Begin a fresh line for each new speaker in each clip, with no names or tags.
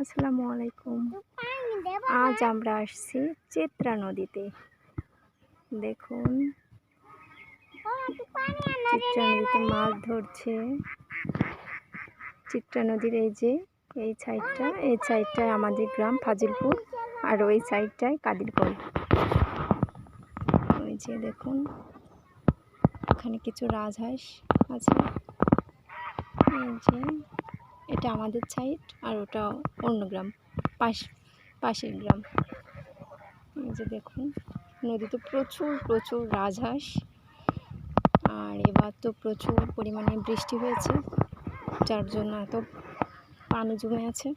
আসসালামু আলাইকুম। আজ আমরা আসছি চিত্রা নদীতে। দেখুন চিত্রা নদীতে মাছ ধরছে। চিত্রা নদীর এই সাইডটায় আমাদের গ্রাম ফাজিলপুর, আর ওই সাইডটায় কাদিরকল। ওই যে দেখুন ওখানে কিছু রাজহাঁস আছে। এই যে এটা আমাদের সাইড, আর ওটা অন্য গ্রাম, পাশের গ্রাম। এই যে দেখুন নদীতে প্রচুর রাজহাঁস, আর এবার তো প্রচুর পরিমাণে বৃষ্টি হয়েছে, যার জন্য এত পানি জমে আছে।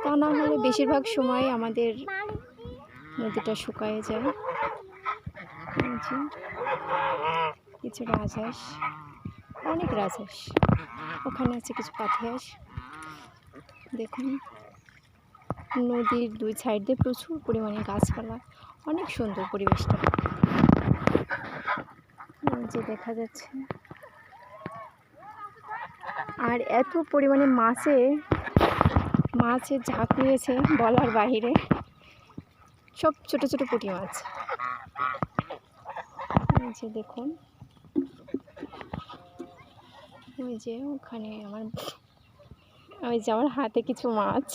তা না হলে বেশিরভাগ সময় আমাদের নদীটা শুকায় যায়। কিছু রাজহাঁস, অনেক রাজহাঁস, ওখানে আছে কিছু পাতি হাঁস। দেখুন নদীর দুই সাইড দিয়ে প্রচুর পরিমাণে গাছপালা, অনেক সুন্দর পরিবেশটা। যে দেখা যাচ্ছে, আর এত পরিমাণে মাছের ঝাঁক নিয়েছে বলার বাহিরে। সব ছোট ছোট পুঁটি মাছ। এই যে দেখুন, ওই যে ওখানে আমার হাতে কিছু মাছ,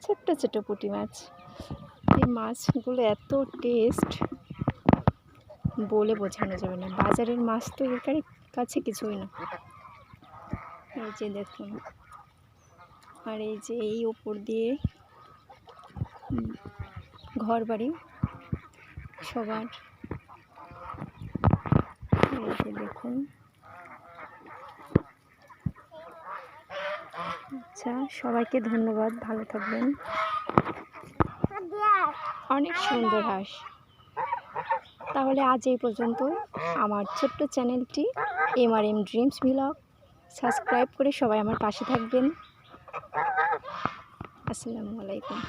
ছোট্ট ছোট পুঁটি মাছ। এই মাছগুলো এত টেস্ট বলে বোঝানো যাবে না। বাজারের মাছ তো এর কাছে কিছুই না। এই যে দেখুন, আর এই যে এই উপর দিয়ে ঘর বাড়ি সবার। এই যে দেখুন, আচ্ছা সবাইকে ধন্যবাদ, ভালো থাকবেন। অনেক সুন্দর হাঁস। তাহলে আজ এই পর্যন্ত। আমার ছোট্ট চ্যানেলটি MRM ড্রিমস ভ্লগ সাবস্ক্রাইব করে সবাই আমার পাশে থাকবেন। আসসালামু আলাইকুম।